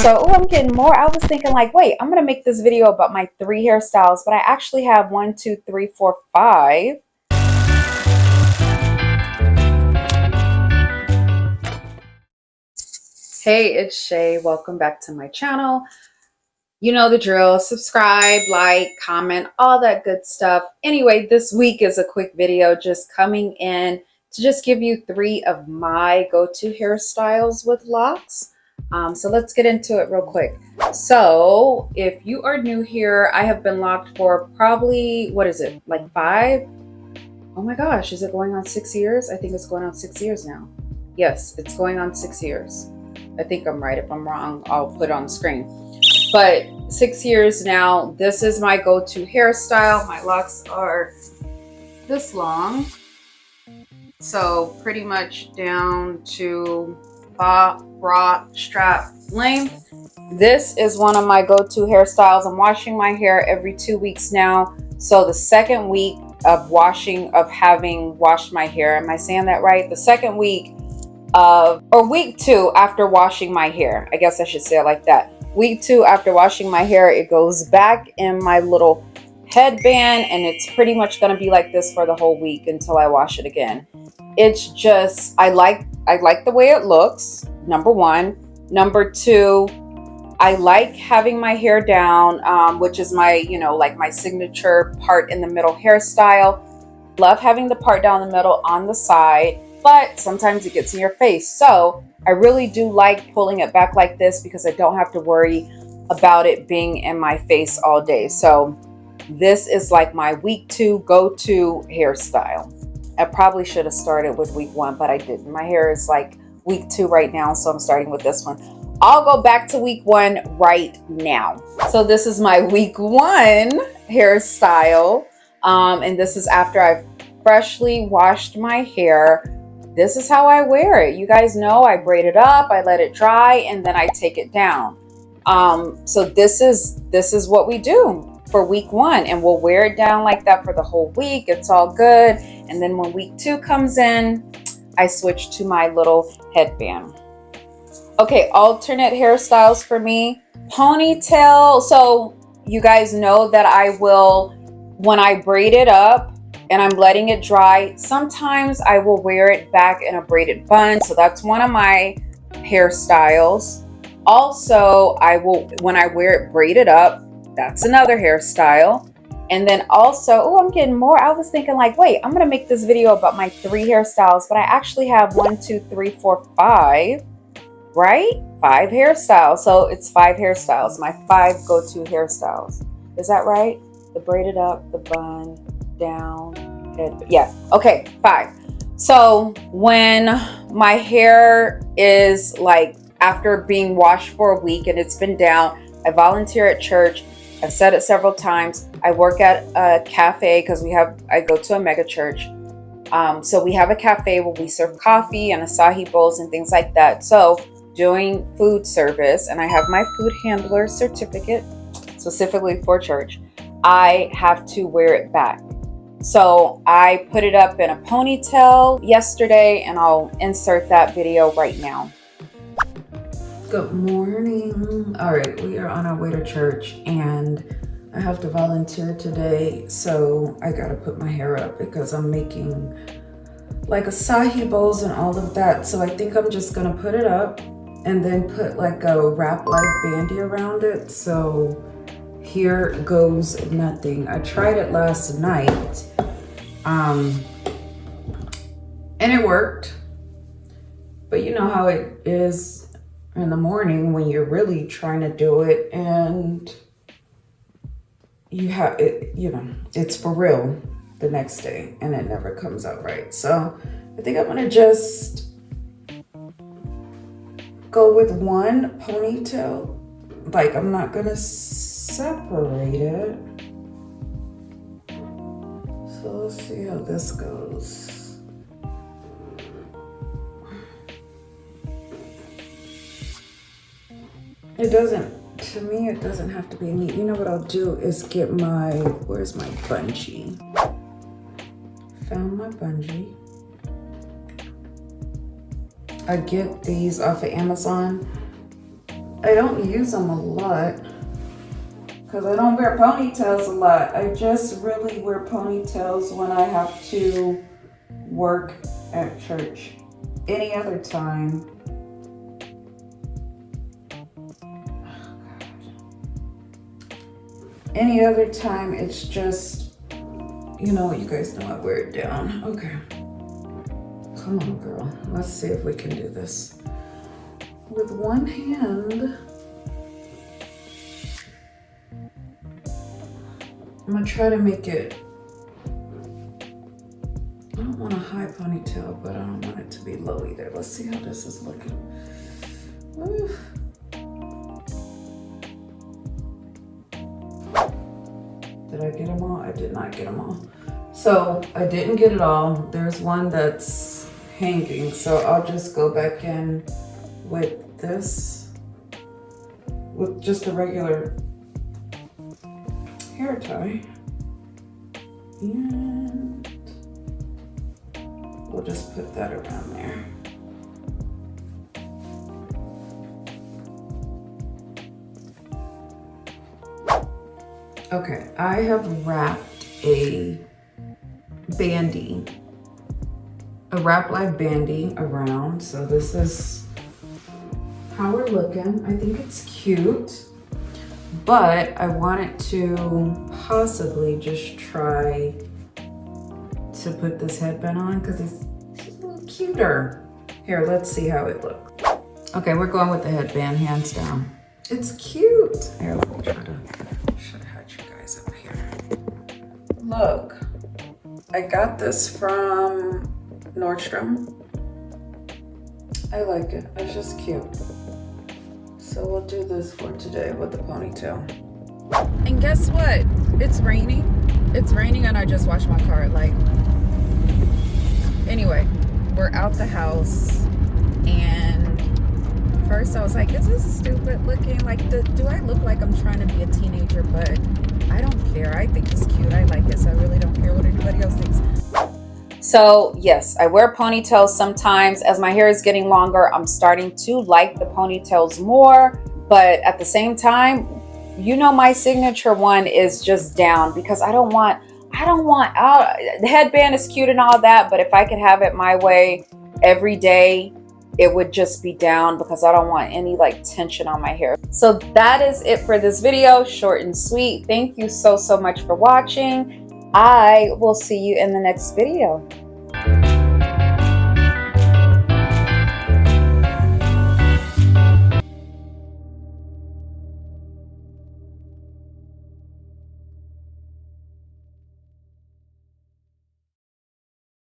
So, oh, I'm getting more. I was thinking like, wait, I'm gonna make this video about my 3 hairstyles, but I actually have 1, 2, 3, 4, 5. Hey, it's Shay. Welcome back to my channel. You know the drill. Subscribe, like, comment, all that good stuff. Anyway, this week is a quick video just coming in to just give you 3 of my go-to hairstyles with locks. So let's get into it real quick. So if you are new here, I have been locked for probably, what is it, like 5? Oh my gosh, is it going on 6 years? I think it's going on 6 years now. Yes, it's going on 6 years. I think I'm right. If I'm wrong, I'll put it on the screen. But 6 years now, this is my go-to hairstyle. My locks are this long. So pretty much down to bra strap length. This is one of my go-to hairstyles. I'm washing my hair every 2 weeks now. So the second week of having washed my hair, am I saying that right? The second week week 2 after washing my hair. I guess I should say it like that. Week 2 after washing my hair, it goes back in my little headband, and it's pretty much going to be like this for the whole week until I wash it again. It's just, I like the way it looks, number 1. Number 2, I like having my hair down, which is my, like my signature part in the middle hairstyle. Love having the part down the middle on the side, but sometimes it gets in your face. So I really do like pulling it back like this because I don't have to worry about it being in my face all day. So this is like my week 2 go-to hairstyle. I probably should have started with week 1, but I didn't. My hair is like week 2 right now, so I'm starting with this one. I'll go back to week 1 right now. So this is my week 1 hairstyle. And this is after I've freshly washed my hair. This is how I wear it. You guys know I braid it up, I let it dry, and then I take it down. So this is what we do for week 1, and we'll wear it down like that for the whole week. It's all good. And then when week 2 comes in, I switch to my little headband. Okay, alternate hairstyles for me. Ponytail. So you guys know that I will, when I braid it up and I'm letting it dry, sometimes I will wear it back in a braided bun. So that's one of my hairstyles. Also, when I wear it braided up, that's another hairstyle. And then also, oh, I'm getting more. I was thinking like, wait, I'm going to make this video about my 3 hairstyles, but I actually have 1, 2, 3, 4, 5. Right? 5 hairstyles. So it's 5 hairstyles. My 5 go-to hairstyles. Is that right? The braided up, the bun, down, head. Yeah. Okay. 5. So when my hair is like after being washed for a week and it's been down, I volunteer at church. I've said it several times. I work at a cafe because I go to a mega church. So we have a cafe where we serve coffee and acai bowls and things like that. So doing food service, and I have my food handler certificate specifically for church, I have to wear it back. So I put it up in a ponytail yesterday, and I'll insert that video right now. Good morning. All right, we are on our way to church, and I have to volunteer today, so I gotta put my hair up because I'm making like acai bowls and all of that. So I think I'm just gonna put it up and then put like a wrap life bandy around it. So here goes nothing. I tried it last night, and it worked. But you know how it is in the morning when you're really trying to do it and you have it, it's for real the next day and it never comes out right. So I think I'm gonna just go with 1 ponytail. Like, I'm not gonna separate it. So let's see how this goes. To me, it doesn't have to be neat. You know what I'll do is get where's my bungee? Found my bungee. I get these off of Amazon. I don't use them a lot because I don't wear ponytails a lot. I just really wear ponytails when I have to work at church. Any other time, it's just, you know, you guys know I wear it down. Okay. Come on, girl. Let's see if we can do this. With one hand, I'm gonna try to make it, I don't want a high ponytail, but I don't want it to be low either. Let's see how this is looking. Oof. Did I get them all? I did not get them all. So I didn't get it all. There's one that's hanging, so I'll just go back in with this, with just a regular hair tie, and we'll just put that around there. Okay, I have wrapped a bandy, a wrap live bandy around, so this is how we're looking. I think it's cute, but I wanted to possibly just try to put this headband on because it's just a little cuter. Here, let's see how it looks. Okay, we're going with the headband, hands down. It's cute. Here, let me try to hide you guys up here. Look, I got this from Nordstrom. I like it, it's just cute. So we'll do this for today with the ponytail. And guess what? It's raining. It's raining and I just washed my car. Like, anyway, we're out the house and first I was like, is this stupid looking? Like, do I look like I'm trying to be a teenager? But I don't care. I think it's cute. I like it. So I really don't care what anybody else thinks. So yes, I wear ponytails sometimes. As my hair is getting longer, I'm starting to like the ponytails more. But at the same time, you know, my signature one is just down because I don't want out. The headband is cute and all that, but if I could have it my way every day, it would just be down because I don't want any like tension on my hair. So that is it for this video, short and sweet. Thank you so much for watching. I will see you in the next video.